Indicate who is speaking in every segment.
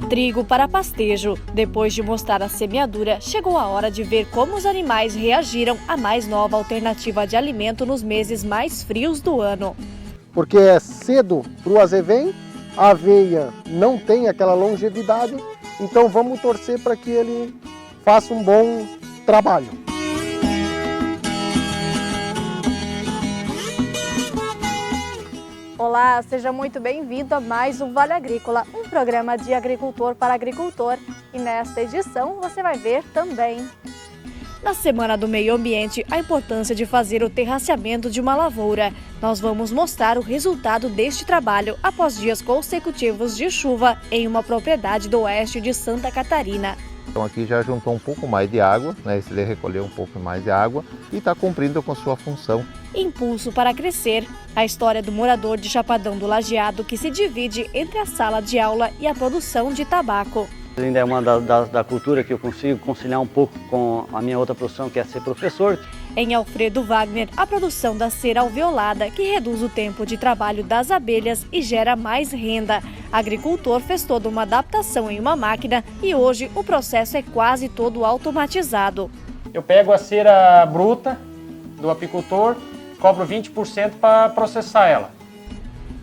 Speaker 1: Trigo para pastejo. Depois de mostrar a semeadura, chegou a hora de ver como os animais reagiram à mais nova alternativa de alimento nos meses mais frios do ano.
Speaker 2: Porque é cedo para o azevém, a aveia não tem aquela longevidade, então vamos torcer para que ele faça um bom trabalho.
Speaker 1: Olá, seja muito bem-vindo a mais um Vale Agrícola, um programa de agricultor para agricultor. E nesta edição você vai ver também. Na Semana do Meio Ambiente, a importância de fazer o terraceamento de uma lavoura. Nós vamos mostrar o resultado deste trabalho após dias consecutivos de chuva em uma propriedade do oeste de Santa Catarina.
Speaker 3: Então aqui já juntou um pouco mais de água, né? Esse recolheu um pouco mais de água e está cumprindo com sua função.
Speaker 1: Impulso para crescer. A história do morador de Chapadão do Lajeado que se divide entre a sala de aula e a produção de tabaco.
Speaker 4: Ainda é uma da cultura que eu consigo conciliar um pouco com a minha outra profissão, que é ser professor.
Speaker 1: Em Alfredo Wagner, a produção da cera alveolada, que reduz o tempo de trabalho das abelhas e gera mais renda. O agricultor fez toda uma adaptação em uma máquina e hoje o processo é quase todo automatizado.
Speaker 5: Eu pego a cera bruta do apicultor, cobro 20% para processar ela.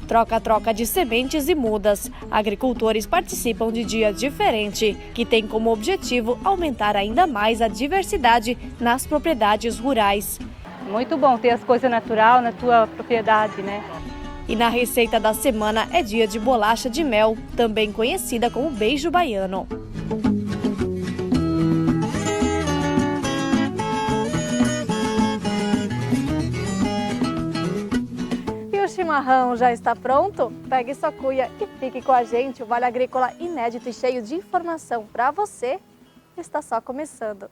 Speaker 1: Troca-troca de sementes e mudas. Agricultores participam de dias diferentes, que tem como objetivo aumentar ainda mais a diversidade nas propriedades rurais.
Speaker 6: Muito bom ter as coisas naturais na tua propriedade, né?
Speaker 1: E na receita da semana é dia de bolacha de mel, também conhecida como beijo baiano. O chimarrão já está pronto? Pegue sua cuia e fique com a gente. O Vale Agrícola inédito e cheio de informação para você está só começando.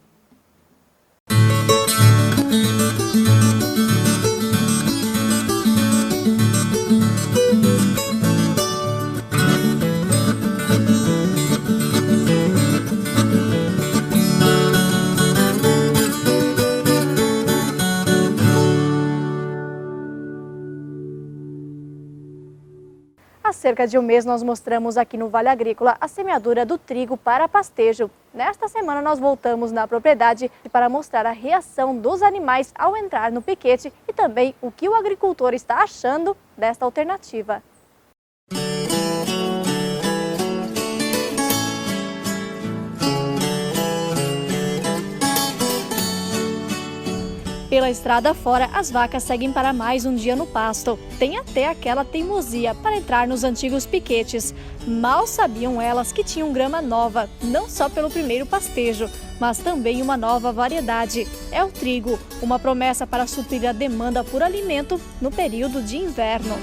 Speaker 1: Há cerca de um mês nós mostramos aqui no Vale Agrícola a semeadura do trigo para pastejo. Nesta semana nós voltamos na propriedade para mostrar a reação dos animais ao entrar no piquete e também o que o agricultor está achando desta alternativa. Pela estrada fora, as vacas seguem para mais um dia no pasto. Tem até aquela teimosia para entrar nos antigos piquetes. Mal sabiam elas que tinham grama nova, não só pelo primeiro pastejo, mas também uma nova variedade. É o trigo, uma promessa para suprir a demanda por alimento no período de inverno.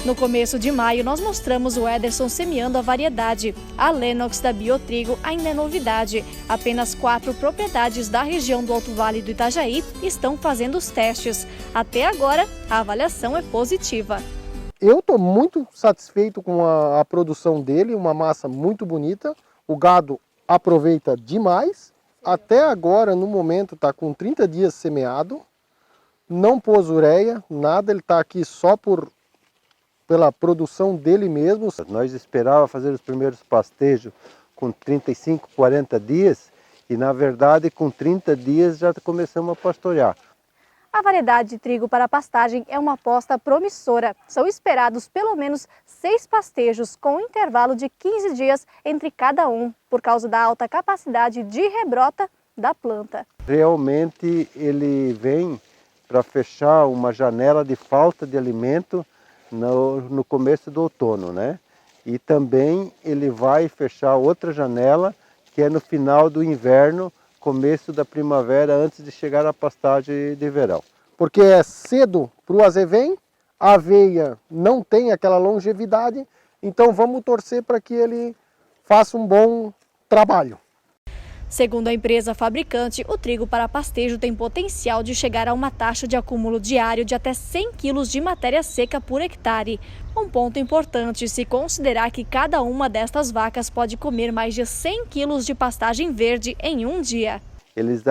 Speaker 1: No começo de maio, nós mostramos o Ederson semeando a variedade. A Lennox da Biotrigo ainda é novidade. Apenas 4 propriedades da região do Alto Vale do Itajaí estão fazendo os testes. Até agora, a avaliação é positiva.
Speaker 2: Eu estou muito satisfeito com a produção dele, uma massa muito bonita. O gado aproveita demais. Até agora, no momento, está com 30 dias semeado. Não pôs ureia, nada. Ele está aqui só pela produção dele mesmo.
Speaker 7: Nós esperávamos fazer os primeiros pastejos com 35, 40 dias e, na verdade, com 30 dias já começamos a pastorear.
Speaker 1: A variedade de trigo para pastagem é uma aposta promissora. São esperados pelo menos 6 pastejos, com um intervalo de 15 dias entre cada um, por causa da alta capacidade de rebrota da planta.
Speaker 7: Realmente ele vem para fechar uma janela de falta de alimento no começo do outono, né? E também ele vai fechar outra janela, que é no final do inverno, começo da primavera, antes de chegar à pastagem de verão.
Speaker 2: Porque é cedo para o azevém, a aveia não tem aquela longevidade, então vamos torcer para que ele faça um bom trabalho.
Speaker 1: Segundo a empresa fabricante, o trigo para pastejo tem potencial de chegar a uma taxa de acúmulo diário de até 100 quilos de matéria seca por hectare. Um ponto importante se considerar que cada uma destas vacas pode comer mais de 100 quilos de pastagem verde em um dia.
Speaker 7: Eles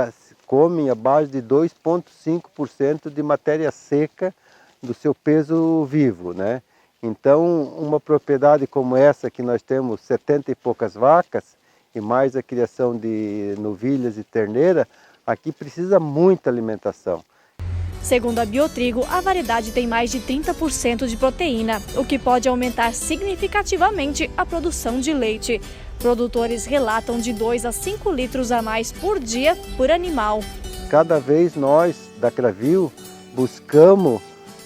Speaker 7: comem a base de 2,5% de matéria seca do seu peso vivo, né? Então, uma propriedade como essa, que nós temos 70 e poucas vacas, e mais a criação de novilhas e terneira, aqui precisa muita alimentação.
Speaker 1: Segundo a Biotrigo, a variedade tem mais de 30% de proteína, o que pode aumentar significativamente a produção de leite. Produtores relatam de 2 a 5 litros a mais por dia por animal.
Speaker 7: Cada vez nós, da Cravil, buscamos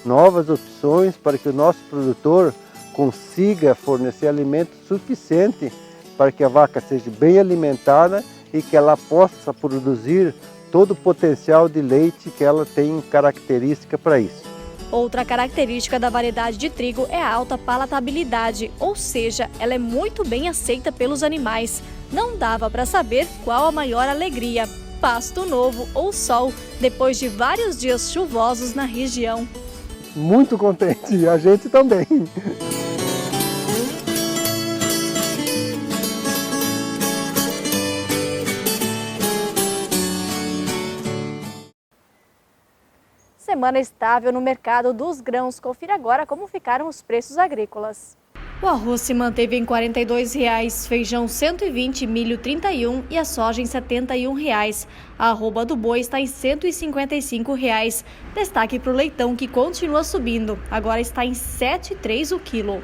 Speaker 7: novas opções para que o nosso produtor consiga fornecer alimento suficiente para que a vaca seja bem alimentada e que ela possa produzir todo o potencial de leite que ela tem característica para isso.
Speaker 1: Outra característica da variedade de trigo é a alta palatabilidade, ou seja, ela é muito bem aceita pelos animais. Não dava para saber qual a maior alegria, pasto novo ou sol, depois de vários dias chuvosos na região.
Speaker 2: Muito contente, a gente também.
Speaker 1: Semana estável no mercado dos grãos. Confira agora como ficaram os preços agrícolas. O arroz se manteve em R$ 42,00, feijão R$ 120, milho R$ 31 e a soja em R$ 71,00. A arroba do boi está em R$ 155,00. Destaque para o leitão, que continua subindo, agora está em R$ 7,3 o quilo.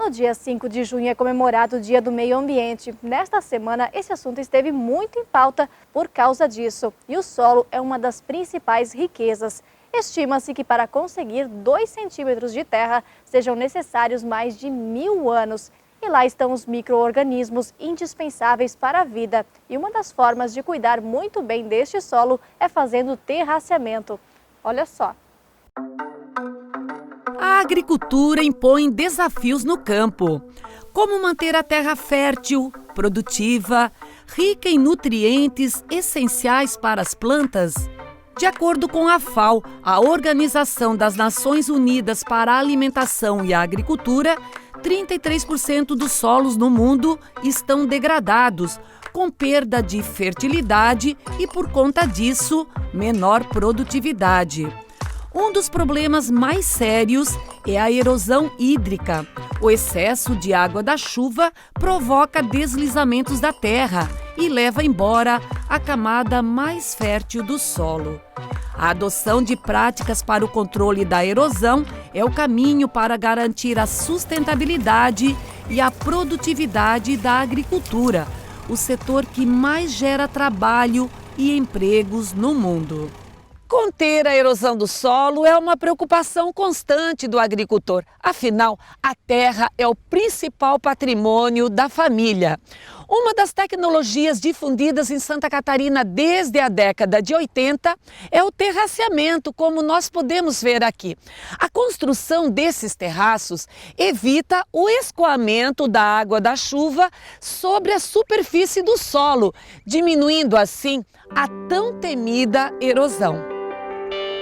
Speaker 1: No dia 5 de junho é comemorado o Dia do Meio Ambiente. Nesta semana, esse assunto esteve muito em pauta por causa disso. E o solo é uma das principais riquezas. Estima-se que para conseguir 2 centímetros de terra sejam necessários mais de 1000 anos. E lá estão os micro-organismos indispensáveis para a vida. E uma das formas de cuidar muito bem deste solo é fazendo terraceamento. Olha só.
Speaker 8: A agricultura impõe desafios no campo. Como manter a terra fértil, produtiva, rica em nutrientes essenciais para as plantas? De acordo com a FAO, a Organização das Nações Unidas para a Alimentação e a Agricultura, 33% dos solos no mundo estão degradados, com perda de fertilidade e, por conta disso, menor produtividade. Um dos problemas mais sérios é a erosão hídrica. O excesso de água da chuva provoca deslizamentos da terra e leva embora a camada mais fértil do solo. A adoção de práticas para o controle da erosão é o caminho para garantir a sustentabilidade e a produtividade da agricultura, o setor que mais gera trabalho e empregos no mundo. Conter a erosão do solo é uma preocupação constante do agricultor. Afinal, a terra é o principal patrimônio da família. Uma das tecnologias difundidas em Santa Catarina desde a década de 80 é o terraceamento, como nós podemos ver aqui. A construção desses terraços evita o escoamento da água da chuva sobre a superfície do solo, diminuindo assim a tão temida erosão.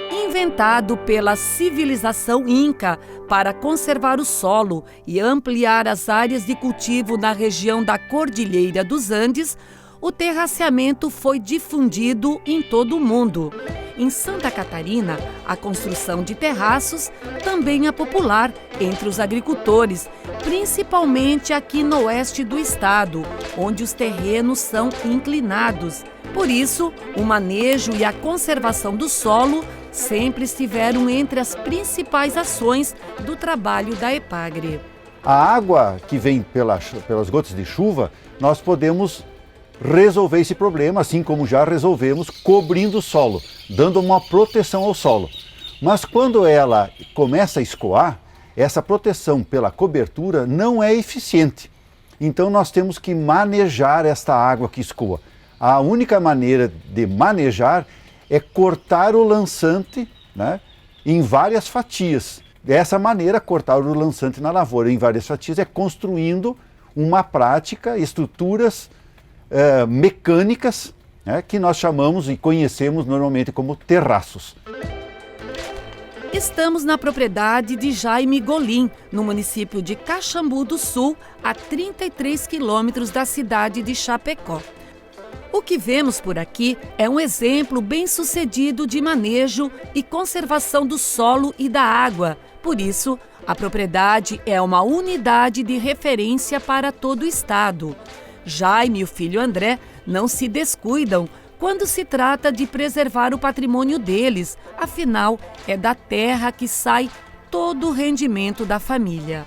Speaker 8: Inventado pela civilização Inca para conservar o solo e ampliar as áreas de cultivo na região da Cordilheira dos Andes, o terraceamento foi difundido em todo o mundo. Em Santa Catarina, a construção de terraços também é popular entre os agricultores, principalmente aqui no oeste do estado, onde os terrenos são inclinados. Por isso, o manejo e a conservação do solo sempre estiveram entre as principais ações do trabalho da EPAGRE.
Speaker 9: A água que vem pelas gotas de chuva, nós podemos resolver esse problema, assim como já resolvemos, cobrindo o solo, dando uma proteção ao solo. Mas quando ela começa a escoar, essa proteção pela cobertura não é eficiente. Então nós temos que manejar esta água que escoa. A única maneira de manejar é cortar o lançante, né, em várias fatias. Dessa maneira, cortar o lançante na lavoura em várias fatias é construindo uma prática, estruturas mecânicas, né, que nós chamamos e conhecemos normalmente como terraços.
Speaker 8: Estamos na propriedade de Jaime Golim, no município de Caxambu do Sul, a 33 quilômetros da cidade de Chapecó. O que vemos por aqui é um exemplo bem-sucedido de manejo e conservação do solo e da água. Por isso, a propriedade é uma unidade de referência para todo o estado. Jaime e o filho André não se descuidam quando se trata de preservar o patrimônio deles. Afinal, é da terra que sai todo o rendimento da família.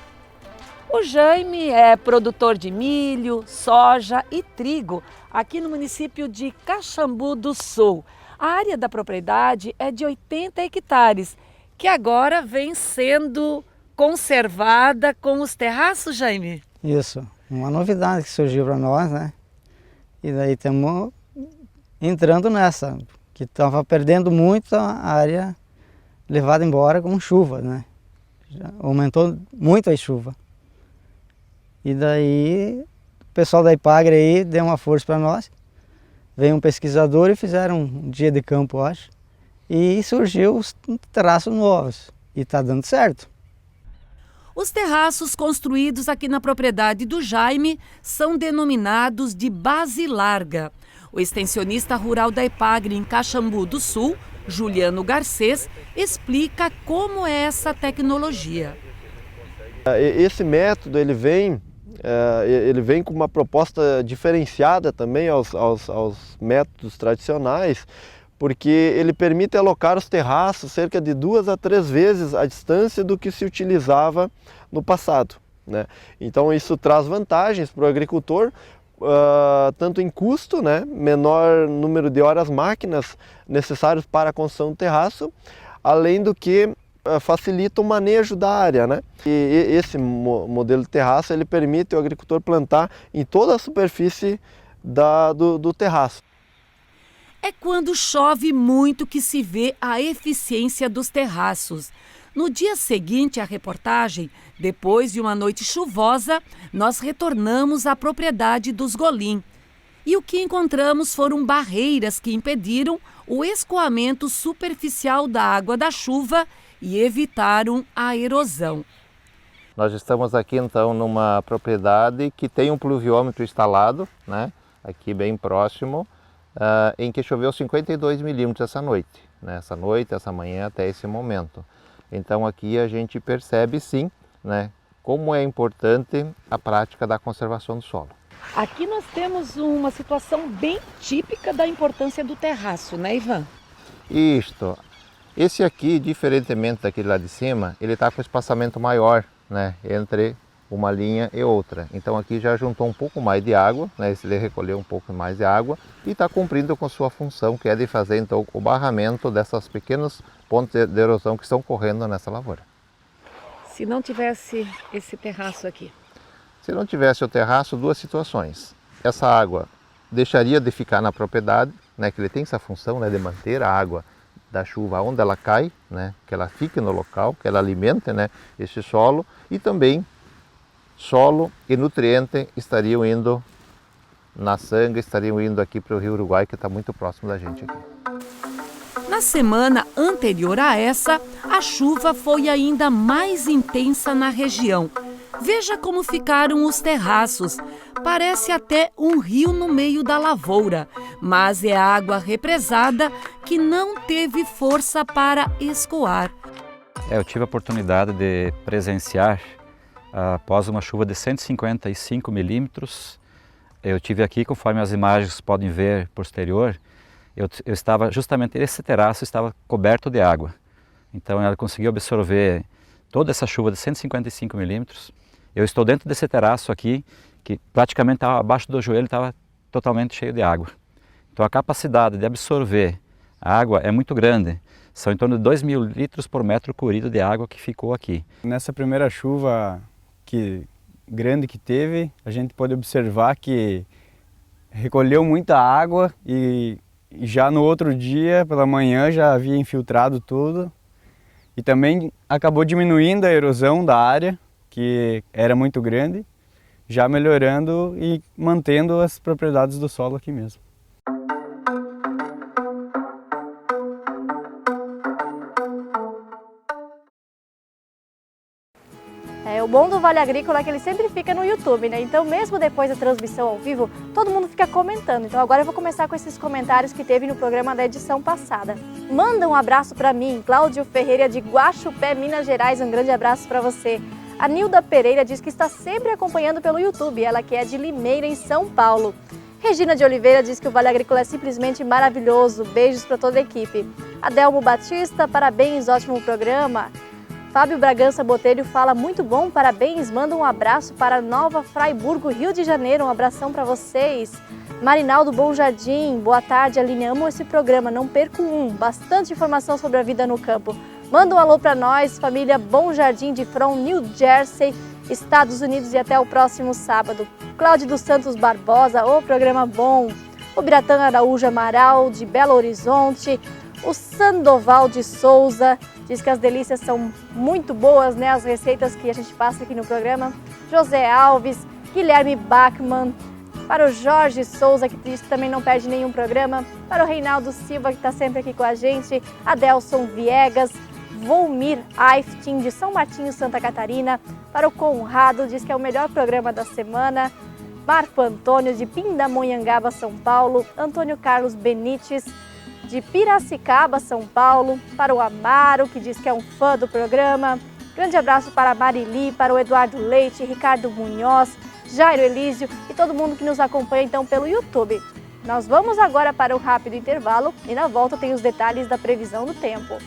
Speaker 8: O Jaime é produtor de milho, soja e trigo aqui no município de Caxambu do Sul. A área da propriedade é de 80 hectares, que agora vem sendo conservada com os terraços, Jaime?
Speaker 10: Isso, uma novidade que surgiu para nós, né? E daí estamos entrando nessa, que estava perdendo muito a área levada embora com chuva, né? Já aumentou muito a chuva. E daí o pessoal da Ipagre aí deu uma força para nós. Veio um pesquisador e fizeram um dia de campo, acho. E surgiu os terraços novos. E está dando certo.
Speaker 8: Os terraços construídos aqui na propriedade do Jaime são denominados de base larga. O extensionista rural da Ipagre em Caxambu do Sul, Juliano Garcês, explica como é essa tecnologia.
Speaker 11: Esse método ele vem com uma proposta diferenciada também aos métodos tradicionais, porque ele permite alocar os terraços cerca de 2 a 3 vezes a distância do que se utilizava no passado, né? Então isso traz vantagens para o agricultor, tanto em custo, né? Menor número de horas máquinas necessários para a construção do terraço, além do que facilita o manejo da área, né? E esse modelo de terraço ele permite o agricultor plantar em toda a superfície do terraço.
Speaker 8: É quando chove muito que se vê a eficiência dos terraços. No dia seguinte à reportagem, depois de uma noite chuvosa, nós retornamos à propriedade dos Golim. E o que encontramos foram barreiras que impediram o escoamento superficial da água da chuva e evitaram a erosão.
Speaker 3: Nós estamos aqui então numa propriedade que tem um pluviômetro instalado, né, aqui bem próximo, em que choveu 52 milímetros essa noite, né, essa manhã até esse momento. Então aqui a gente percebe sim, né, como é importante a prática da conservação do solo.
Speaker 8: Aqui nós temos uma situação bem típica da importância do terraço, né, Ivan?
Speaker 3: Isto. Esse aqui, diferentemente daquele lá de cima, ele está com espaçamento maior, né, entre uma linha e outra. Então aqui já juntou um pouco mais de água, né, ele recolheu um pouco mais de água e está cumprindo com sua função, que é de fazer então o barramento dessas pequenos pontos de erosão que estão correndo nessa lavoura.
Speaker 8: Se não tivesse esse terraço aqui?
Speaker 3: Se não tivesse o terraço, 2 situações. Essa água deixaria de ficar na propriedade, né, que ele tem essa função, né, de manter a água da chuva onde ela cai, né, que ela fique no local, que ela alimente, né, esse solo, e também solo e nutriente estariam indo na sanga, estariam indo aqui para o Rio Uruguai, que está muito próximo da gente aqui.
Speaker 8: Na semana anterior a essa, a chuva foi ainda mais intensa na região. Veja como ficaram os terraços. Parece até um rio no meio da lavoura, mas é água represada que não teve força para escoar.
Speaker 12: Eu tive a oportunidade de presenciar, após uma chuva de 155 milímetros, eu tive aqui, conforme as imagens podem ver posterior, eu estava justamente, esse terraço estava coberto de água. Então ela conseguiu absorver toda essa chuva de 155 milímetros. Eu estou dentro desse terraço aqui, que praticamente estava abaixo do joelho, estava totalmente cheio de água. Então a capacidade de absorver a água é muito grande. São em torno de 2.000 litros por metro cúbico de água que ficou aqui.
Speaker 13: Nessa primeira chuva grande que teve, a gente pode observar que recolheu muita água e já no outro dia, pela manhã, já havia infiltrado tudo. E também acabou diminuindo a erosão da área, que era muito grande, já melhorando e mantendo as propriedades do solo aqui mesmo.
Speaker 1: O bom do Vale Agrícola é que ele sempre fica no YouTube, né? Então, mesmo depois da transmissão ao vivo, todo mundo fica comentando. Então, agora eu vou começar com esses comentários que teve no programa da edição passada. Manda um abraço para mim, Cláudio Ferreira de Guaxupé, Minas Gerais. Um grande abraço para você. A Nilda Pereira diz que está sempre acompanhando pelo YouTube, ela que é de Limeira, em São Paulo. Regina de Oliveira diz que o Vale Agrícola é simplesmente maravilhoso. Beijos para toda a equipe. Adelmo Batista, parabéns, ótimo programa. Fábio Bragança Botelho fala, muito bom, parabéns, manda um abraço para Nova Fraiburgo, Rio de Janeiro, um abração para vocês. Marinaldo Bom Jardim, boa tarde, Aline, amo esse programa, não perco um, bastante informação sobre a vida no campo. Manda um alô para nós, família Bom Jardim de From, New Jersey, Estados Unidos, e até o próximo sábado. Cláudio dos Santos Barbosa, ô programa bom. O Biratã Araújo Amaral, de Belo Horizonte. O Sandoval de Souza diz que as delícias são muito boas, né? As receitas que a gente passa aqui no programa. José Alves, Guilherme Bachmann, para o Jorge Souza, que diz que também não perde nenhum programa. Para o Reinaldo Silva, que está sempre aqui com a gente. Adelson Viegas, Volmir Aiftin, de São Martinho, Santa Catarina. Para o Conrado, diz que é o melhor programa da semana. Marco Antônio, de Pindamonhangaba, São Paulo. Antônio Carlos Benites, de Piracicaba, São Paulo. Para o Amaro, que diz que é um fã do programa. Grande abraço para a Marili, para o Eduardo Leite, Ricardo Munhoz, Jairo Elísio e todo mundo que nos acompanha então pelo YouTube. Nós vamos agora para um rápido intervalo e na volta tem os detalhes da previsão do tempo.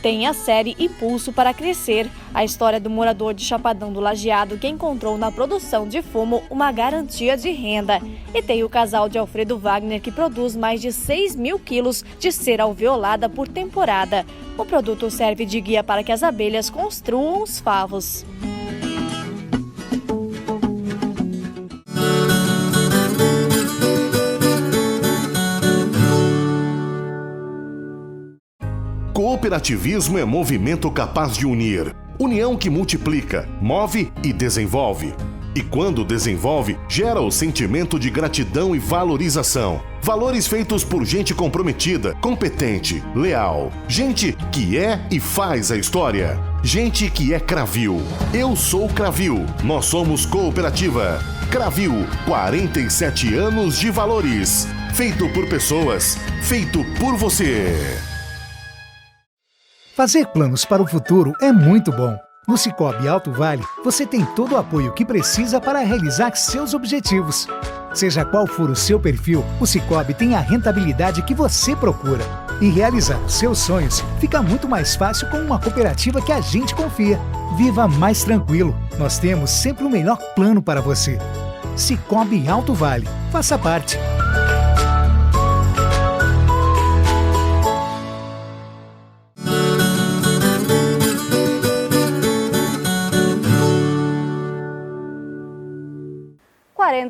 Speaker 1: Tem a série Impulso para Crescer, a história do morador de Chapadão do Lajeado que encontrou na produção de fumo uma garantia de renda. E tem o casal de Alfredo Wagner que produz mais de 6 mil quilos de cera alveolada por temporada. O produto serve de guia para que as abelhas construam os favos.
Speaker 14: Cooperativismo é movimento capaz de unir, união que multiplica, move e desenvolve. E quando desenvolve, gera o sentimento de gratidão e valorização. Valores feitos por gente comprometida, competente, leal. Gente que é e faz a história. Gente que é Cravil. Eu sou Cravil. Nós somos Cooperativa. Cravil, 47 anos de valores. Feito por pessoas, feito por você.
Speaker 15: Fazer planos para o futuro é muito bom. No Sicoob Alto Vale, você tem todo o apoio que precisa para realizar seus objetivos. Seja qual for o seu perfil, o Sicoob tem a rentabilidade que você procura. E realizar os seus sonhos fica muito mais fácil com uma cooperativa que a gente confia. Viva mais tranquilo. Nós temos sempre o melhor plano para você. Sicoob Alto Vale. Faça parte.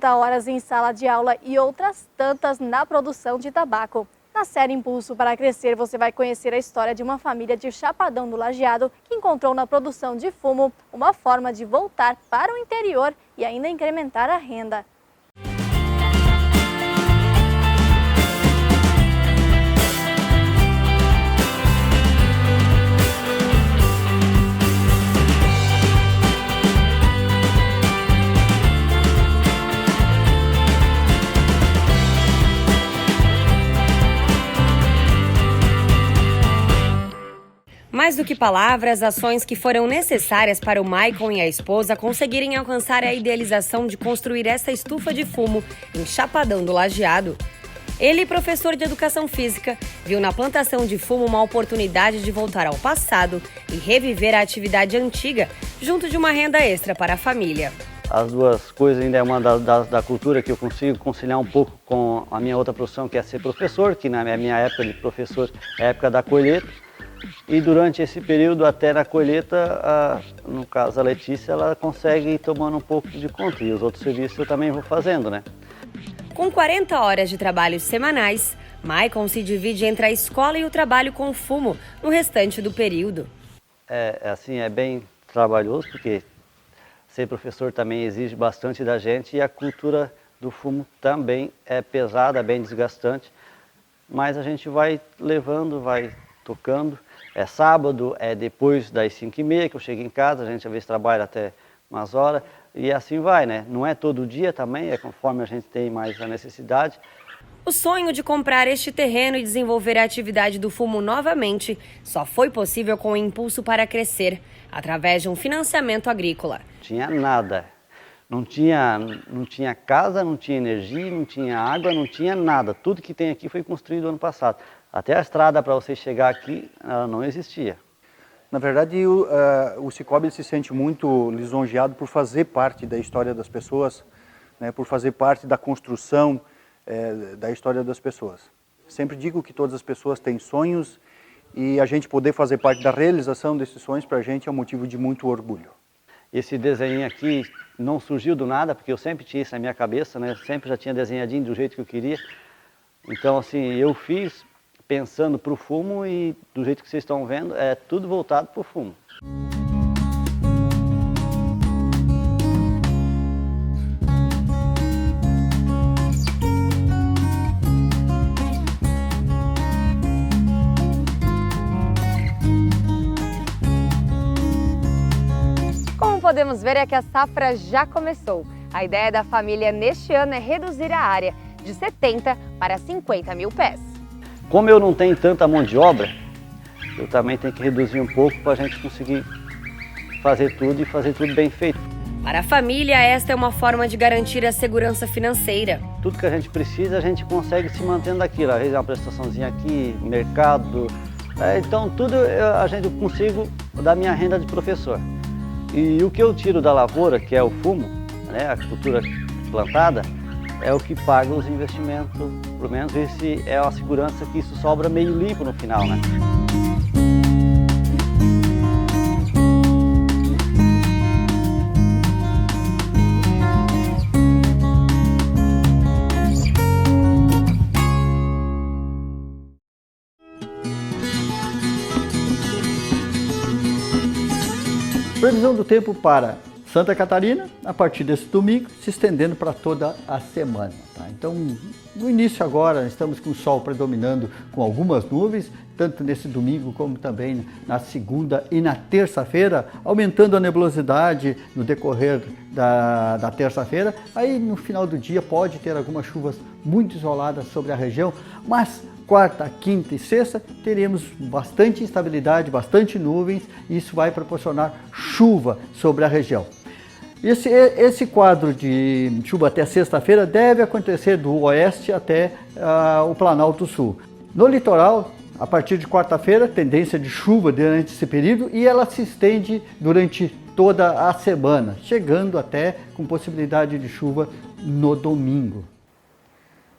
Speaker 1: Horas em sala de aula e outras tantas na produção de tabaco. Na série Impulso para Crescer, você vai conhecer a história de uma família de Chapadão do Lajeado que encontrou na produção de fumo uma forma de voltar para o interior e ainda incrementar a renda.
Speaker 16: Mais do que palavras, ações que foram necessárias para o Maicon e a esposa conseguirem alcançar a idealização de construir essa estufa de fumo em Chapadão do Lajeado. Ele, professor de educação física, viu na plantação de fumo uma oportunidade de voltar ao passado e reviver a atividade antiga junto de uma renda extra para a família.
Speaker 4: As duas coisas ainda é uma da cultura que eu consigo conciliar um pouco com a minha outra profissão, que é ser professor, que na minha época de professor é a época da colheita. E durante esse período, até na colheita, no caso a Letícia, ela consegue ir tomando um pouco de conta. E os outros serviços eu também vou fazendo, né?
Speaker 16: Com 40 horas de trabalho semanais, Maicon se divide entre a escola e o trabalho com fumo no restante do período.
Speaker 4: É bem trabalhoso, porque ser professor também exige bastante da gente e a cultura do fumo também é pesada, bem desgastante. Mas a gente vai levando, vai tocando. É sábado, é depois das 5h30 que eu chego em casa, a gente às vezes trabalha até umas horas e assim vai, né? Não é todo dia também, é conforme a gente tem mais a necessidade.
Speaker 16: O sonho de comprar este terreno e desenvolver a atividade do fumo novamente só foi possível com o impulso para crescer, através de um financiamento agrícola.
Speaker 4: Não tinha nada. Não tinha casa, não tinha energia, não tinha água, não tinha nada. Tudo que tem aqui foi construído ano passado. Até a estrada para você chegar aqui, ela não existia.
Speaker 17: Na verdade, o Cicobi se sente muito lisonjeado por fazer parte da história das pessoas, né, por fazer parte da construção da história das pessoas. Sempre digo que todas as pessoas têm sonhos e a gente poder fazer parte da realização desses sonhos para a gente é um motivo de muito orgulho.
Speaker 4: Esse desenho aqui não surgiu do nada, porque eu sempre tinha isso na minha cabeça, né? Sempre já tinha desenhadinho do jeito que eu queria. Então, assim, eu fiz pensando para o fumo e do jeito que vocês estão vendo, é tudo voltado para o fumo.
Speaker 1: Podemos ver é que a safra já começou. A ideia da família neste ano é reduzir a área de 70 para 50 mil pés.
Speaker 4: Como eu não tenho tanta mão de obra, eu também tenho que reduzir um pouco para a gente conseguir fazer tudo e fazer tudo bem feito.
Speaker 16: Para a família, esta é uma forma de garantir a segurança financeira.
Speaker 4: Tudo que a gente precisa, a gente consegue se mantendo aqui. Às vezes é uma prestaçãozinha aqui, mercado. Então tudo eu consigo da minha renda de professor. E o que eu tiro da lavoura, que é o fumo, né, a cultura plantada, é o que paga os investimentos. Pelo menos esse é a segurança que isso sobra meio limpo no final, né?
Speaker 18: Previsão do tempo para Santa Catarina, a partir desse domingo, se estendendo para toda a semana. Tá? Então, no início agora, estamos com o sol predominando com algumas nuvens, tanto nesse domingo como também na segunda e na terça-feira, aumentando a nebulosidade no decorrer da terça-feira. Aí, no final do dia, pode ter algumas chuvas muito isoladas sobre a região, mas quarta, quinta e sexta teremos bastante instabilidade, bastante nuvens, e isso vai proporcionar chuva sobre a região. Esse quadro de chuva até sexta-feira deve acontecer do oeste até o Planalto Sul. No litoral, a partir de quarta-feira, tendência de chuva durante esse período, e ela se estende durante toda a semana, chegando até com possibilidade de chuva no domingo.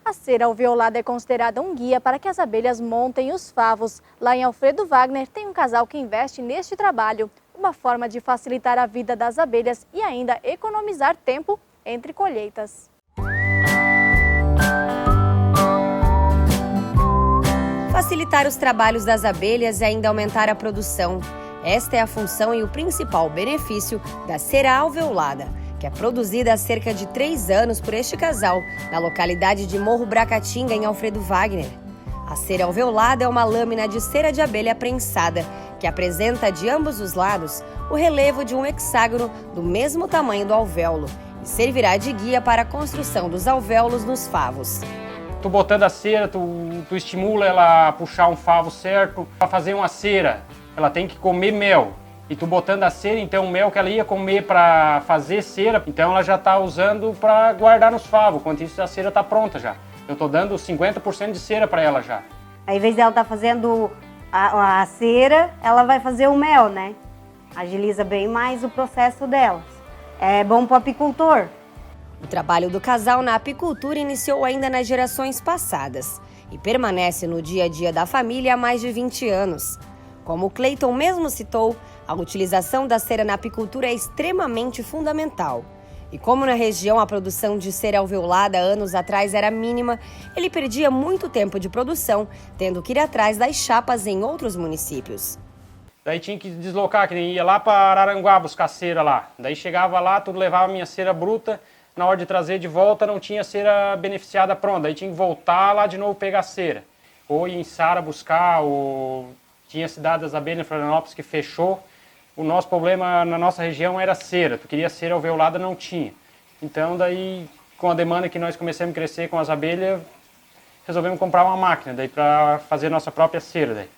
Speaker 1: A cera alveolada é considerada um guia para que as abelhas montem os favos. Lá em Alfredo Wagner tem um casal que investe neste trabalho, uma forma de facilitar a vida das abelhas e ainda economizar tempo entre colheitas.
Speaker 16: Facilitar os trabalhos das abelhas e ainda aumentar a produção. Esta é a função e o principal benefício da cera alveolada, que é produzida há cerca de 3 anos por este casal, na localidade de Morro Bracatinga, em Alfredo Wagner. A cera alveolada é uma lâmina de cera de abelha prensada, que apresenta de ambos os lados o relevo de um hexágono do mesmo tamanho do alvéolo e servirá de guia para a construção dos alvéolos nos favos.
Speaker 5: Tu botando a cera, tu estimula ela a puxar um favo certo. Para fazer uma cera, ela tem que comer mel. E tu botando a cera, então o mel que ela ia comer para fazer cera, então ela já está usando para guardar nos favos, enquanto isso a cera está pronta já. Eu estou dando 50% de cera para ela já.
Speaker 19: Ao invés dela estar fazendo a cera, ela vai fazer o mel, né? Agiliza bem mais o processo delas. É bom para o apicultor.
Speaker 16: O trabalho do casal na apicultura iniciou ainda nas gerações passadas e permanece no dia a dia da família há mais de 20 anos. Como o Cleiton mesmo citou, a utilização da cera na apicultura é extremamente fundamental. E como na região a produção de cera alveolada anos atrás era mínima, ele perdia muito tempo de produção, tendo que ir atrás das chapas em outros municípios.
Speaker 5: Daí tinha que deslocar, que nem ia lá para Araranguá buscar cera lá. Daí chegava lá, tudo levava a minha cera bruta, na hora de trazer de volta não tinha cera beneficiada pronta. Daí tinha que voltar lá de novo pegar cera. Ou ir em Sara buscar, ou Tinha a cidade das abelhas em Florianópolis que fechou. O nosso problema na nossa região era cera. Tu queria cera alveolada, não tinha. Então daí, com a demanda que nós começamos a crescer com as abelhas, resolvemos comprar uma máquina daí para fazer nossa própria cera daí.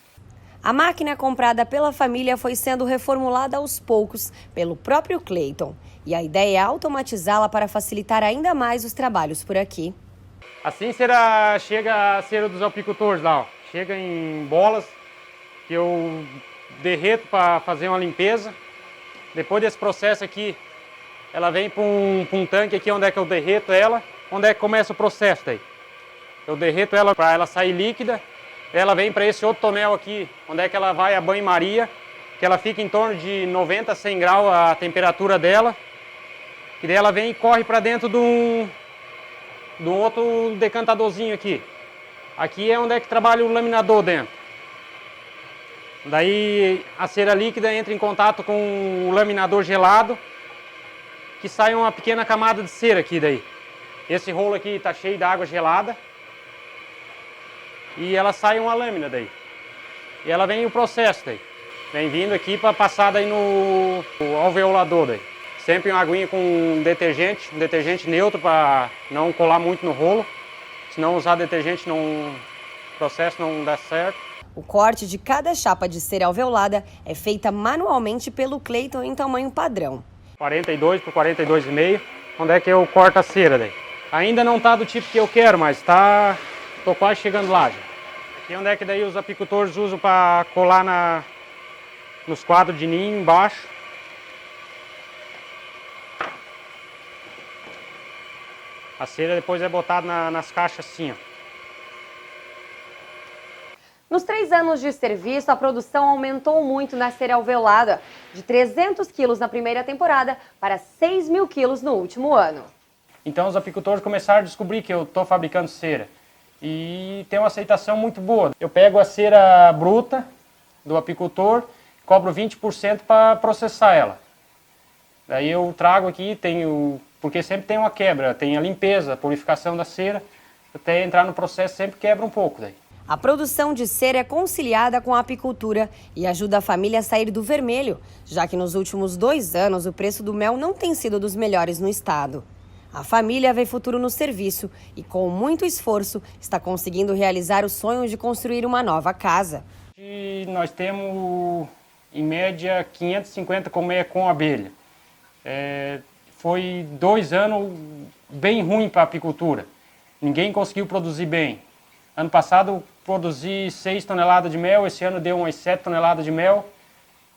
Speaker 16: A máquina comprada pela família foi sendo reformulada aos poucos pelo próprio Cleiton. E a ideia é automatizá-la para facilitar ainda mais os trabalhos por aqui.
Speaker 5: Assim chega a cera dos apicultores lá, ó. Chega em bolas que eu derreto para fazer uma limpeza. Depois desse processo aqui, ela vem para um tanque aqui onde é que eu derreto ela, onde é que começa o processo daí. Eu derreto ela para ela sair líquida. Ela vem para esse outro tonel aqui, onde é que ela vai a banho-maria, que ela fica em torno de 90 a 100 graus a temperatura dela. E daí ela vem e corre para dentro de um outro decantadorzinho aqui. Aqui é onde é que trabalha o laminador dentro. Daí a cera líquida entra em contato com o laminador gelado, que sai uma pequena camada de cera aqui daí. Esse rolo aqui está cheio de água gelada. E ela sai uma lâmina daí. E ela vem o processo daí. Vem vindo aqui para passar daí no alveolador daí. Sempre uma aguinha com um detergente neutro para não colar muito no rolo. Se não usar detergente, o processo não dá certo.
Speaker 16: O corte de cada chapa de cera alveolada é feita manualmente pelo Cleiton em tamanho padrão.
Speaker 5: 42 por 42,5, onde é que eu corto a cera daí. Ainda não está do tipo que eu quero, mas tô quase chegando lá já. Aqui é onde é que daí os apicultores usam para colar nos quadros de ninho embaixo. A cera depois é botada nas caixas assim, ó.
Speaker 16: Nos 3 anos de serviço, a produção aumentou muito na cera alveolada, de 300 quilos na primeira temporada para 6 mil quilos no último ano.
Speaker 5: Então os apicultores começaram a descobrir que eu estou fabricando cera. E tem uma aceitação muito boa. Eu pego a cera bruta do apicultor, cobro 20% para processar ela. Daí eu trago aqui, porque sempre tem uma quebra, tem a limpeza, a purificação da cera, até entrar no processo sempre quebra um pouco daí.
Speaker 16: A produção de cera é conciliada com a apicultura e ajuda a família a sair do vermelho, já que nos últimos 2 anos o preço do mel não tem sido dos melhores no estado. A família vê futuro no serviço e, com muito esforço, está conseguindo realizar o sonho de construir uma nova casa.
Speaker 5: E nós temos, em média, 550 colmeias com abelha. Foi 2 anos bem ruins para a apicultura. Ninguém conseguiu produzir bem. Ano passado, produzi 6 toneladas de mel, esse ano deu umas 7 toneladas de mel.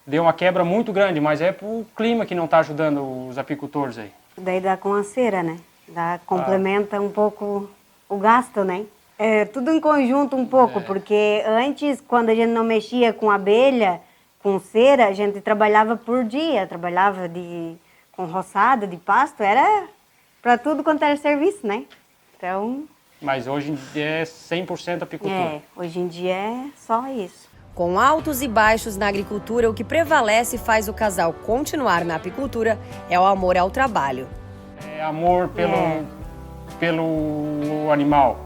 Speaker 5: Deu uma quebra muito grande, mas é o clima que não está ajudando os apicultores aí.
Speaker 19: Daí dá com a cera, né? Complementa um pouco o gasto, né? É tudo em conjunto um pouco, porque antes, quando a gente não mexia com abelha, com cera, a gente trabalhava por dia, trabalhava com roçado de pasto, era para tudo quanto era serviço, né? Então...
Speaker 5: Mas hoje em dia é 100% apicultura.
Speaker 19: Hoje em dia é só isso.
Speaker 16: Com altos e baixos na agricultura, o que prevalece e faz o casal continuar na apicultura é o amor ao trabalho.
Speaker 5: É amor pelo animal.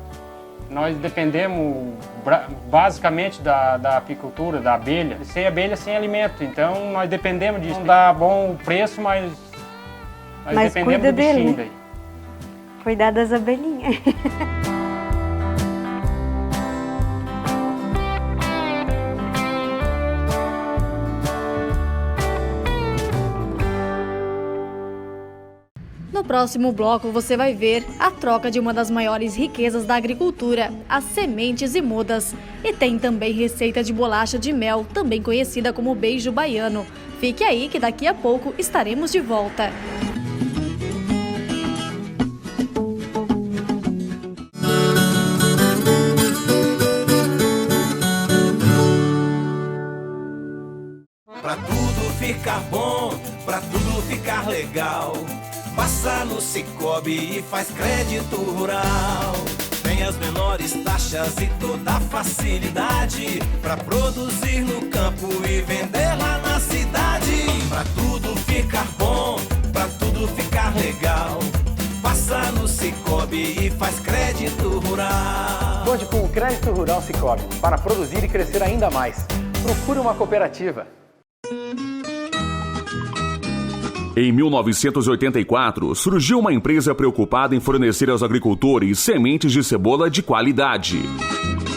Speaker 5: Nós dependemos basicamente da apicultura, da abelha. Sem abelha, sem alimento. Então nós dependemos disso. Não dá bom preço, mas dependemos do bichinho daí.
Speaker 19: Cuidar das abelhinhas.
Speaker 1: No próximo bloco você vai ver a troca de uma das maiores riquezas da agricultura, as sementes e mudas. E tem também receita de bolacha de mel, também conhecida como beijo baiano. Fique aí que daqui a pouco estaremos de volta.
Speaker 20: Pra tudo ficar bom, pra tudo ficar legal, passa no Sicoob e faz crédito rural. Tem as menores taxas e toda a facilidade pra produzir no campo e vender lá na cidade. Pra tudo ficar bom, pra tudo ficar legal, passa no Sicoob e faz crédito rural.
Speaker 21: Conte com o Crédito Rural Sicoob para produzir e crescer ainda mais. procure uma cooperativa.
Speaker 22: Em 1984, surgiu uma empresa preocupada em fornecer aos agricultores sementes de cebola de qualidade.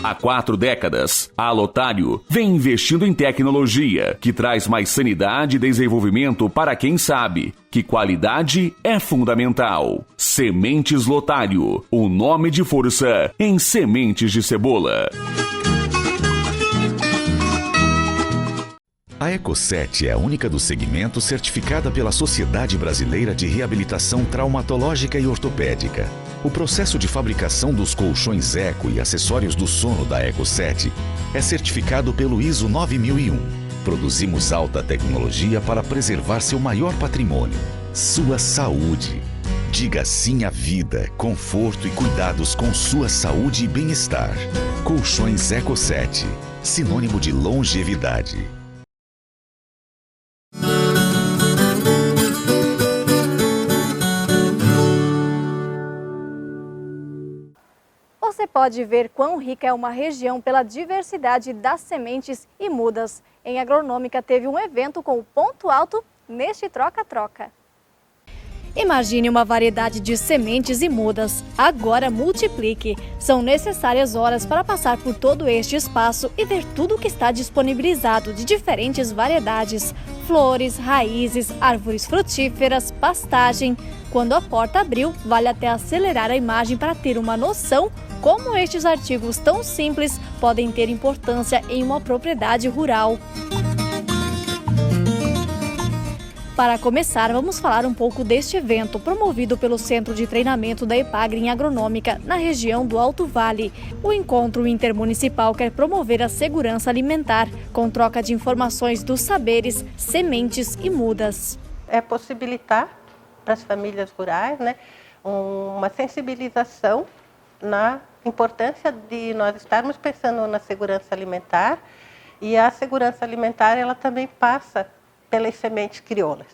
Speaker 22: Há 4 décadas, a Lotário vem investindo em tecnologia que traz mais sanidade e desenvolvimento para quem sabe que qualidade é fundamental. Sementes Lotário, o nome de força em sementes de cebola.
Speaker 23: A Eco7 é a única do segmento certificada pela Sociedade Brasileira de Reabilitação Traumatológica e Ortopédica. O processo de fabricação dos colchões Eco e acessórios do sono da Eco7 é certificado pelo ISO 9001. Produzimos alta tecnologia para preservar seu maior patrimônio, sua saúde. Diga sim à vida, conforto e cuidados com sua saúde e bem-estar. Colchões Eco7, sinônimo de longevidade.
Speaker 1: Você pode ver quão rica é uma região pela diversidade das sementes e mudas. Em Agronômica teve um evento com o ponto alto neste troca-troca. Imagine uma variedade de sementes e mudas. Agora multiplique. São necessárias horas para passar por todo este espaço e ver tudo o que está disponibilizado de diferentes variedades. Flores, raízes, árvores frutíferas, pastagem. Quando a porta abriu, vale até acelerar a imagem para ter uma noção como estes artigos tão simples podem ter importância em uma propriedade rural. Para começar, vamos falar um pouco deste evento promovido pelo Centro de Treinamento da EPAGRE em Agronômica, na região do Alto Vale. O encontro intermunicipal quer promover a segurança alimentar, com troca de informações dos saberes, sementes e mudas.
Speaker 24: É possibilitar para as famílias rurais, uma sensibilização na importância de nós estarmos pensando na segurança alimentar, e a segurança alimentar ela também passa pelas sementes crioulas.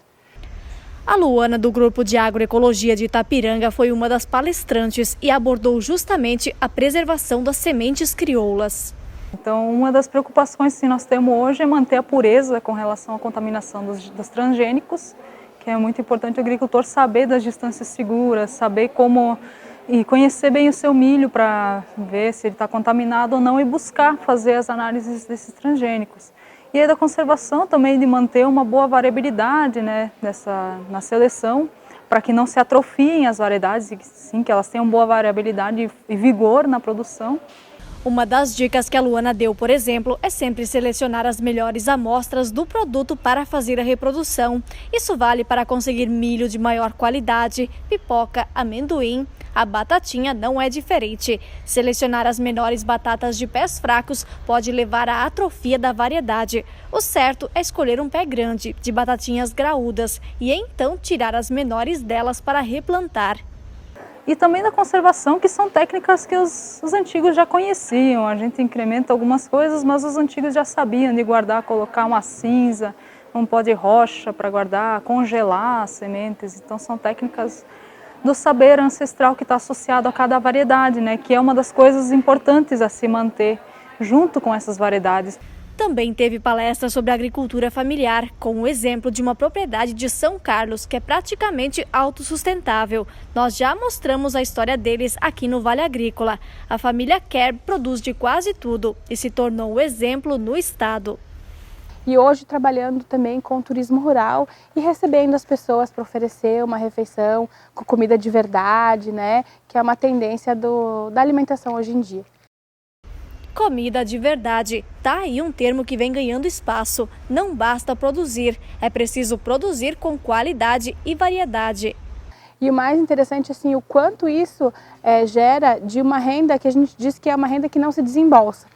Speaker 1: A Luana, do Grupo de Agroecologia de Itapiranga, foi uma das palestrantes e abordou justamente a preservação das sementes crioulas.
Speaker 6: Então, uma das preocupações que nós temos hoje é manter a pureza com relação à contaminação dos transgênicos, que é muito importante o agricultor saber das distâncias seguras, saber como e conhecer bem o seu milho para ver se ele está contaminado ou não e buscar fazer as análises desses transgênicos. E aí da conservação também de manter uma boa variabilidade na seleção, para que não se atrofiem as variedades e sim que elas tenham boa variabilidade e vigor na produção.
Speaker 1: Uma das dicas que a Luana deu, por exemplo, é sempre selecionar as melhores amostras do produto para fazer a reprodução. Isso vale para conseguir milho de maior qualidade, pipoca, amendoim. A batatinha não é diferente. Selecionar as menores batatas de pés fracos pode levar à atrofia da variedade. O certo é escolher um pé grande, de batatinhas graúdas, e então tirar as menores delas para replantar.
Speaker 6: E também da conservação, que são técnicas que os antigos já conheciam. A gente incrementa algumas coisas, mas os antigos já sabiam de guardar, colocar uma cinza, um pó de rocha para guardar, congelar as sementes. Então são técnicas do saber ancestral que está associado a cada variedade, que é uma das coisas importantes a se manter junto com essas variedades.
Speaker 1: Também teve palestra sobre agricultura familiar, com o exemplo de uma propriedade de São Carlos que é praticamente autossustentável. Nós já mostramos a história deles aqui no Vale Agrícola. A família Kerb produz de quase tudo e se tornou o exemplo no estado.
Speaker 25: E hoje trabalhando também com turismo rural e recebendo as pessoas para oferecer uma refeição com comida de verdade, que é uma tendência da alimentação hoje em dia.
Speaker 1: Comida de verdade. Tá aí um termo que vem ganhando espaço. Não basta produzir, é preciso produzir com qualidade e variedade.
Speaker 25: E o mais interessante, o quanto isso gera de uma renda que a gente diz que é uma renda que não se desembolsa.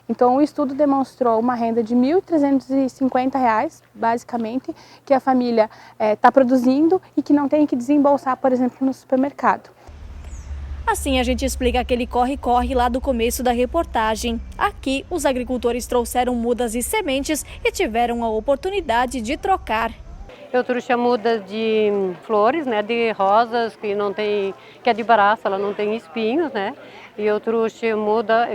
Speaker 25: Então o estudo demonstrou uma renda de R$ 1.350, basicamente, que a família está produzindo e que não tem que desembolsar, por exemplo, no supermercado.
Speaker 1: Assim a gente explica aquele corre-corre lá do começo da reportagem. Aqui, os agricultores trouxeram mudas e sementes e tiveram a oportunidade de trocar.
Speaker 26: Eu trouxe a muda de flores, de rosas, que é de baraça, ela não tem espinhos, E eu trouxe muda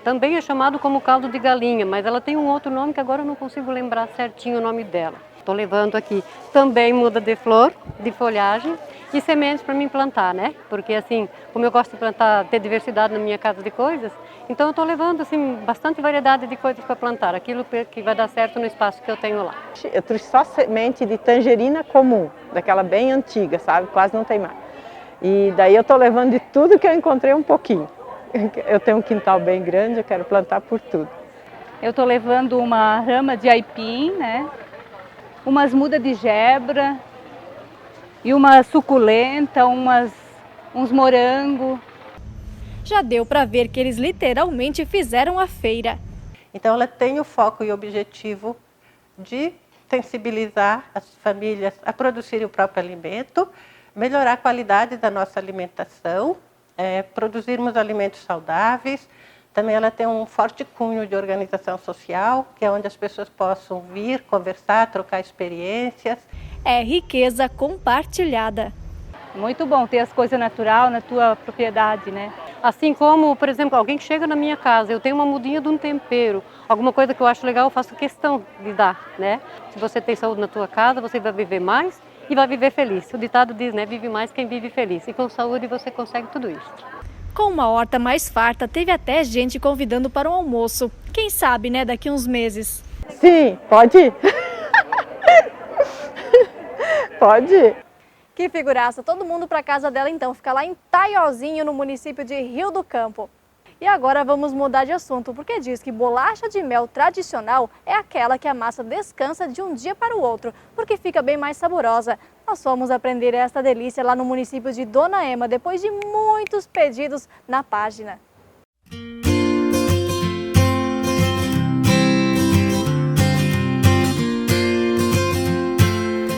Speaker 26: Também é chamado como caldo de galinha, mas ela tem um outro nome que agora eu não consigo lembrar certinho o nome dela. Estou levando aqui também muda de flor, de folhagem e sementes para mim plantar, né? Porque assim, como eu gosto de plantar, ter diversidade na minha casa de coisas, então eu estou levando assim bastante variedade de coisas para plantar, aquilo que vai dar certo no espaço que eu tenho lá.
Speaker 2: Eu trouxe só semente de tangerina comum, daquela bem antiga, sabe? Quase não tem mais. E daí eu estou levando de tudo que eu encontrei um pouquinho. Eu tenho um quintal bem grande, eu quero plantar por tudo.
Speaker 7: Eu estou levando uma rama de aipim, né? Umas mudas de gebra e uma suculenta, uns morangos.
Speaker 1: Já deu para ver que eles literalmente fizeram a feira.
Speaker 24: Então ela tem o foco e objetivo de sensibilizar as famílias a produzirem o próprio alimento, melhorar a qualidade da nossa alimentação, produzirmos alimentos saudáveis. Também ela tem um forte cunho de organização social, que é onde as pessoas possam vir, conversar, trocar experiências.
Speaker 1: É riqueza compartilhada.
Speaker 7: Muito bom ter as coisas naturais na tua propriedade, né?
Speaker 26: Assim como, por exemplo, alguém que chega na minha casa, eu tenho uma mudinha de um tempero, alguma coisa que eu acho legal, eu faço questão de dar, né? Se você tem saúde na tua casa, você vai viver mais e vai viver feliz. O ditado diz, né? Vive mais quem vive feliz. E com saúde você consegue tudo isso.
Speaker 1: Com uma horta mais farta, teve até gente convidando para um almoço. Quem sabe, né, daqui uns meses.
Speaker 2: Sim, pode ir. Pode ir.
Speaker 1: Que figuraça, todo mundo para casa dela então, fica lá em Taiozinho, no município de Rio do Campo. E agora vamos mudar de assunto, porque diz que bolacha de mel tradicional é aquela que a massa descansa de um dia para o outro, porque fica bem mais saborosa. Nós fomos aprender esta delícia lá no município de Dona Ema, depois de muitos pedidos na página.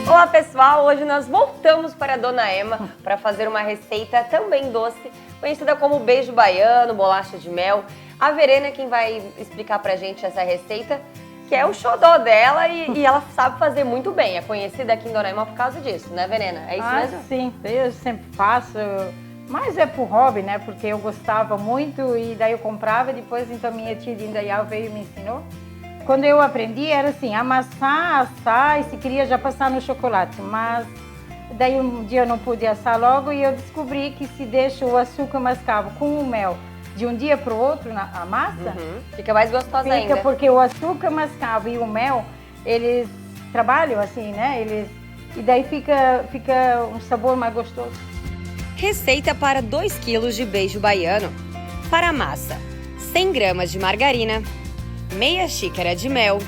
Speaker 16: Olá pessoal, hoje nós voltamos para a Dona Ema para fazer uma receita também doce, conhecida como beijo baiano, bolacha de mel. A Verena é quem vai explicar pra gente essa receita, que é o xodó dela e ela sabe fazer muito bem. É conhecida aqui em Dona Ema por causa disso, né, Verena? É isso mesmo?
Speaker 9: Sim, eu sempre faço, mas é por hobby, né? Porque eu gostava muito e daí eu comprava, depois então minha tia Linda Yao veio e me ensinou. Quando eu aprendi era assim, amassar, assar e se queria já passar no chocolate, mas daí um dia eu não pude assar logo e eu descobri que se deixa o açúcar mascavo com o mel de um dia para o outro a massa,
Speaker 16: fica mais gostosa ainda.
Speaker 9: Fica porque o açúcar mascavo e o mel, eles trabalham assim, né? E daí fica um sabor mais gostoso.
Speaker 16: Receita para 2 kg de beijo baiano. Para a massa, 100 gramas de margarina, meia xícara de mel,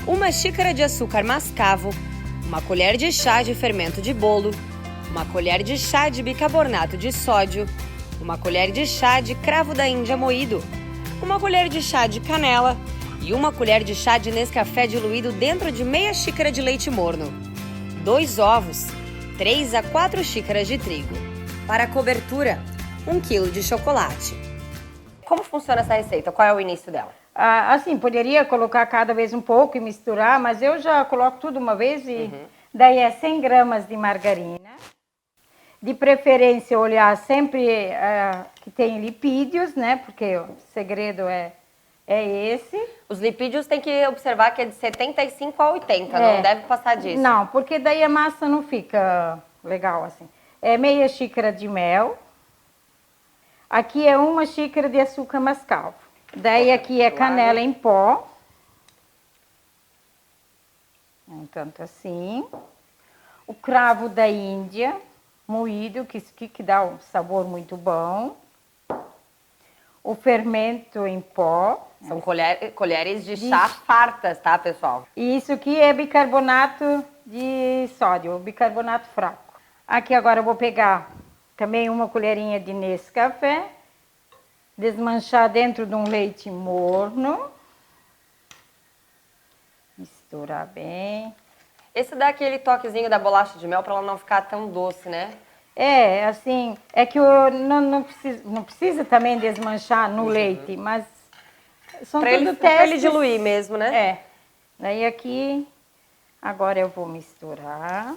Speaker 16: 1 xícara de açúcar mascavo, 1 colher de chá de fermento de bolo, 1 colher de chá de bicarbonato de sódio, 1 colher de chá de cravo da Índia moído, 1 colher de chá de canela e 1 colher de chá de Nescafé diluído dentro de meia xícara de leite morno, 2 ovos, 3 a 4 xícaras de trigo. Para a cobertura, 1 kg de chocolate. Como funciona essa receita? Qual é o início dela?
Speaker 9: Assim, poderia colocar cada vez um pouco e misturar, mas eu já coloco tudo uma vez e daí é 100 gramas de margarina. De preferência, olhar sempre que tem lipídios, né? Porque o segredo é esse.
Speaker 16: Os lipídios tem que observar que é de 75 a 80, não deve passar disso.
Speaker 9: Não, porque daí a massa não fica legal assim. É meia xícara de mel. Aqui é 1 xícara de açúcar mascavo. Daí aqui é canela em pó. Tanto assim. O cravo da Índia moído, que dá um sabor muito bom. O fermento em pó.
Speaker 16: São colheres de chá fartas, tá, pessoal?
Speaker 9: E isso aqui é bicarbonato de sódio, bicarbonato fraco. Aqui agora eu vou pegar também 1 colherinha de Nescafé. Desmanchar dentro de um leite morno. Misturar bem.
Speaker 16: Esse dá aquele toquezinho da bolacha de mel para ela não ficar tão doce, né?
Speaker 9: É, assim, é que não precisa também desmanchar no leite, mas são tudo testes.
Speaker 16: Pra ele diluir mesmo, né?
Speaker 9: É. Daí aqui, agora eu vou misturar.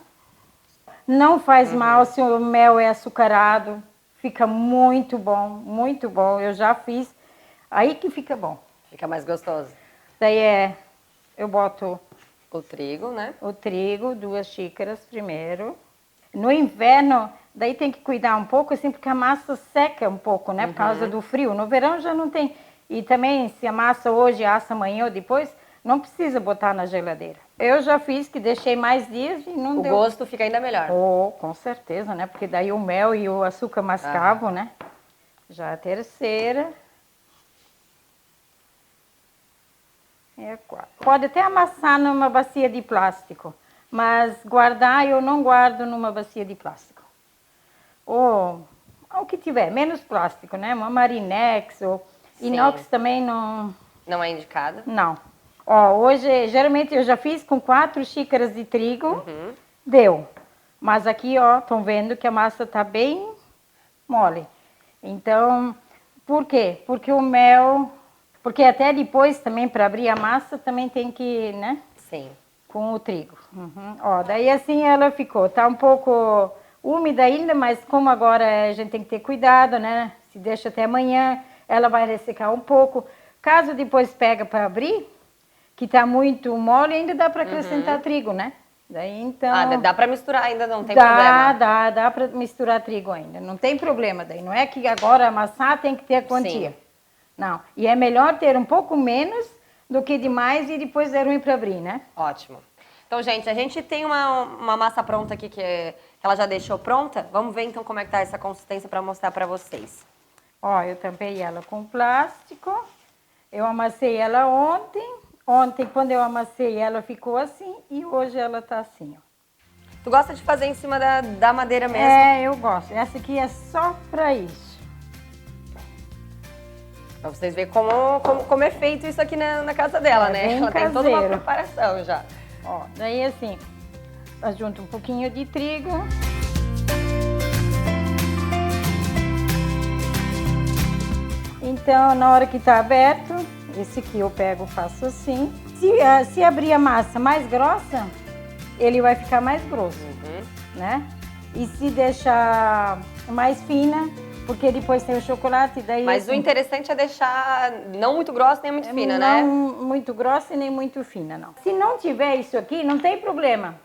Speaker 9: Não faz mal se o mel é açucarado. Fica muito bom, muito bom. Eu já fiz Aí que fica bom.
Speaker 16: Fica mais gostoso.
Speaker 9: Daí eu boto
Speaker 16: o trigo, né?
Speaker 9: O trigo, 2 xícaras primeiro. No inverno, daí tem que cuidar um pouco, assim, porque a massa seca um pouco, né? Por causa do frio. No verão já não tem. E também, se a massa hoje assa amanhã ou depois, não precisa botar na geladeira. Eu já fiz que deixei mais dias e não deu.
Speaker 16: O gosto fica ainda melhor.
Speaker 9: Oh, com certeza, né? Porque daí o mel e o açúcar mascavam, né? Já a terceira. E a 4. Pode até amassar numa bacia de plástico, mas guardar eu não guardo numa bacia de plástico. Ou o que tiver, menos plástico, né? Uma Marinex ou inox também não...
Speaker 16: Não é indicado?
Speaker 9: Não. Ó, hoje, geralmente eu já fiz com 4 xícaras de trigo, deu. Mas aqui, ó, estão vendo que a massa tá bem mole. Então, por quê? Porque o mel... Porque até depois também, para abrir a massa, também tem que, né?
Speaker 16: Sim.
Speaker 9: Com o trigo. Ó, daí assim ela ficou. Tá um pouco úmida ainda, mas como agora a gente tem que ter cuidado, né? Se deixa até amanhã, ela vai ressecar um pouco. Caso depois pega para abrir, que tá muito mole, ainda dá para acrescentar trigo, né? Daí então...
Speaker 16: Ah, dá para misturar ainda, não tem problema?
Speaker 9: Dá para misturar trigo ainda. Não tem problema daí. Não é que agora amassar tem que ter a quantia.
Speaker 16: Sim.
Speaker 9: Não. E é melhor ter um pouco menos do que demais e depois é ruim para abrir, né?
Speaker 16: Ótimo. Então, gente, a gente tem uma massa pronta aqui que ela já deixou pronta. Vamos ver então como é que tá essa consistência para mostrar para vocês.
Speaker 9: Ó, eu tampei ela com plástico. Eu amassei ela ontem. Ontem, quando eu amassei, ela ficou assim e hoje ela tá assim, ó.
Speaker 16: Tu gosta de fazer em cima da madeira mesmo?
Speaker 9: É, eu gosto. Essa aqui é só para isso.
Speaker 16: Pra vocês verem como é feito isso aqui na casa dela, né? Ela tem toda uma preparação já.
Speaker 9: Ó, daí assim, junto um pouquinho de trigo. Então, na hora que tá aberto, esse aqui eu pego, faço assim. Se abrir a massa mais grossa, ele vai ficar mais grosso, né? E se deixar mais fina, porque depois tem o chocolate, daí...
Speaker 16: Mas
Speaker 9: assim,
Speaker 16: o interessante é deixar não muito grossa nem muito fina, né?
Speaker 9: Não muito grossa e nem muito fina, não. Se não tiver isso aqui, não tem problema.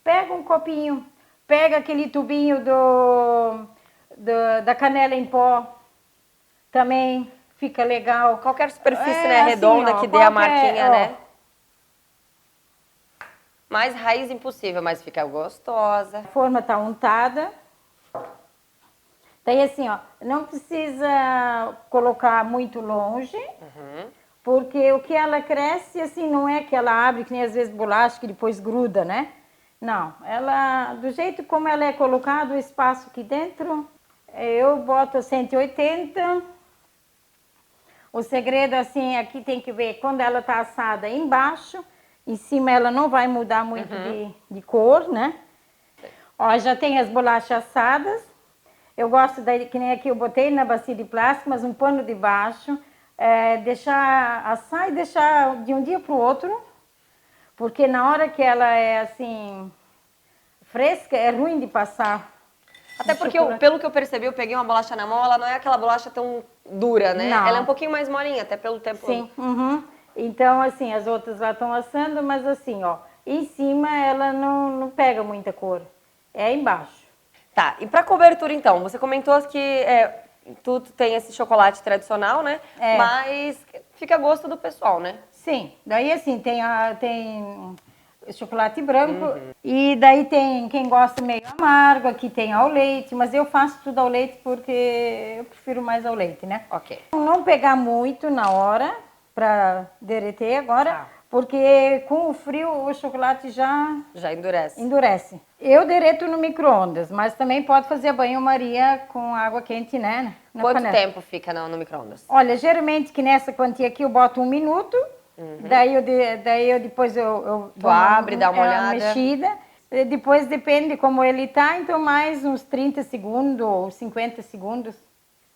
Speaker 9: Pega um copinho, pega aquele tubinho da canela em pó, também fica legal.
Speaker 16: Qualquer superfície, né, redonda, assim, ó, que dê a marquinha, ó, né? Mais raiz impossível, mas fica gostosa.
Speaker 9: A forma tá untada. Daí assim, ó, não precisa colocar muito longe, porque o que ela cresce, assim, não é que ela abre, que nem às vezes bolacha, que depois gruda, né? Não, ela, do jeito como ela é colocada, o espaço aqui dentro, eu boto a 180. O segredo, assim, aqui tem que ver quando ela tá assada embaixo, em cima ela não vai mudar muito de cor, né? Ó, já tem as bolachas assadas. Eu gosto, que nem aqui eu botei na bacia de plástico, mas um pano de baixo, deixar assar e deixar de um dia para o outro, porque na hora que ela é assim, fresca, é ruim de passar.
Speaker 16: Até porque, pelo que eu percebi, eu peguei uma bolacha na mão, ela não é aquela bolacha tão dura, né?
Speaker 9: Não.
Speaker 16: Ela é um pouquinho mais molinha, até pelo tempo.
Speaker 9: Sim, Então, assim, as outras lá estão assando, mas assim, ó, em cima ela não pega muita cor, é embaixo.
Speaker 16: Tá, e pra cobertura então, você comentou que tu tem esse chocolate tradicional, né? Mas fica a gosto do pessoal, né?
Speaker 9: Sim, daí assim, tem chocolate branco e daí tem quem gosta meio amargo, aqui tem ao leite, mas eu faço tudo ao leite porque eu prefiro mais ao leite, né?
Speaker 16: Ok.
Speaker 9: Não pegar muito na hora pra derreter agora, porque com o frio o chocolate já endurece. Eu derreto no micro-ondas, mas também pode fazer banho-maria com água quente, né?
Speaker 16: Quanto tempo fica no micro-ondas?
Speaker 9: Olha, geralmente que nessa quantia aqui eu boto 1 minuto, daí eu depois eu
Speaker 16: tu abre, dá uma olhada.
Speaker 9: Mexida. Depois depende como ele tá, então mais uns 30 segundos ou 50 segundos,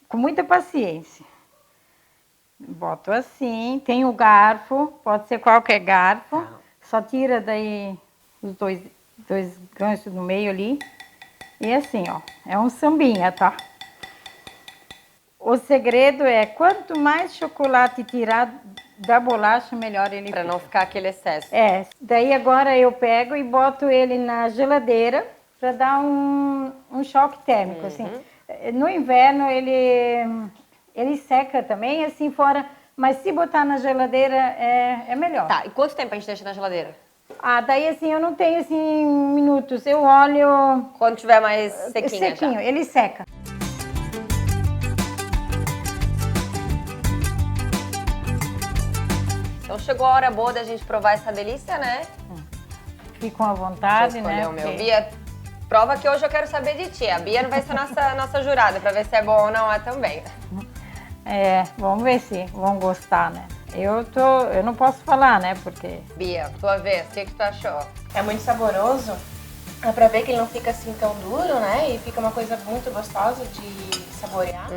Speaker 9: com muita paciência. Boto assim, tem o garfo, pode ser qualquer garfo, só tira daí os dois ganchos no meio ali, e assim, ó, é um sambinha, tá? O segredo é, quanto mais chocolate tirar da bolacha, melhor ele fica.
Speaker 16: Para não ficar aquele excesso.
Speaker 9: Daí agora eu pego e boto ele na geladeira para dar um choque térmico, assim. No inverno ele seca também, assim, fora, mas se botar na geladeira é melhor.
Speaker 16: Tá, e quanto tempo a gente deixa na geladeira?
Speaker 9: Daí assim, eu não tenho assim minutos, eu olho...
Speaker 16: Quando tiver mais sequinho
Speaker 9: já. Ele seca.
Speaker 16: Então chegou a hora boa da gente provar essa delícia, né?
Speaker 9: Fiquem à vontade,
Speaker 16: né?
Speaker 9: Porque...
Speaker 16: Bia, prova que hoje eu quero saber de ti. A Bia não vai ser nossa jurada, pra ver se é bom ou não também.
Speaker 9: Vamos ver se vão gostar, né? Eu não posso falar, né? Porque...
Speaker 16: Bia, tua vez, o que tu achou?
Speaker 3: É muito saboroso. Dá pra ver que ele não fica assim tão duro, né? E fica uma coisa muito gostosa de saborear.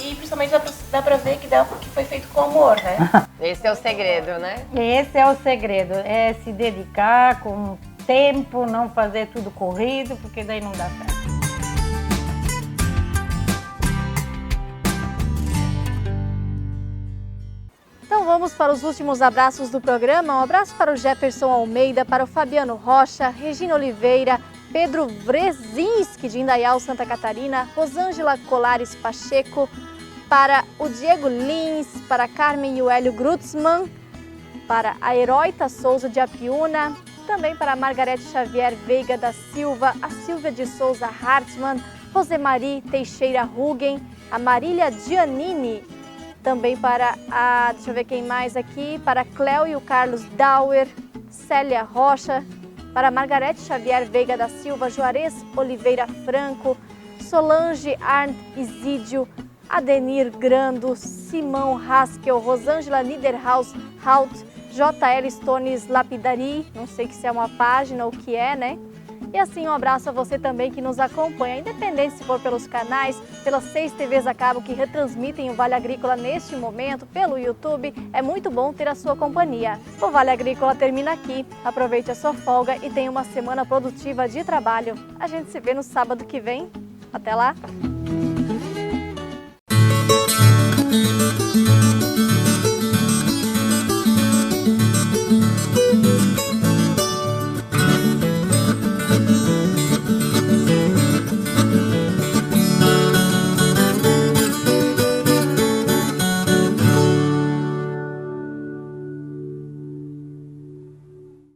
Speaker 3: E principalmente dá pra ver que foi feito com amor, né?
Speaker 16: Esse é o segredo, né?
Speaker 9: Esse é o segredo. É se dedicar com tempo, não fazer tudo corrido, porque daí não dá certo.
Speaker 1: Então vamos para os últimos abraços do programa. Um abraço para o Jefferson Almeida, para o Fabiano Rocha, Regina Oliveira, Pedro Vrezinski de Indaial, Santa Catarina, Rosângela Colares Pacheco, para o Diego Lins, para Carmen e o Hélio Grutzmann, para a Heroita Souza de Apiúna, também para a Margarete Xavier Veiga da Silva, a Silvia de Souza Hartmann, Rosemarie Teixeira Rugen, a Marília Giannini, também para deixa eu ver quem mais aqui, para Cléo e o Carlos Dauer, Célia Rocha, para Margarete Xavier Veiga da Silva, Juarez Oliveira Franco, Solange Arndt Isídio, Adenir Grando, Simão Haskell, Rosângela Niederhaus Haut, JL Stones Lapidari, não sei se é uma página ou o que é, né? E assim, um abraço a você também que nos acompanha, independente se for pelos canais, pelas 6 TVs a cabo que retransmitem o Vale Agrícola neste momento, pelo YouTube. É muito bom ter a sua companhia. O Vale Agrícola termina aqui. Aproveite a sua folga e tenha uma semana produtiva de trabalho. A gente se vê no sábado que vem. Até lá!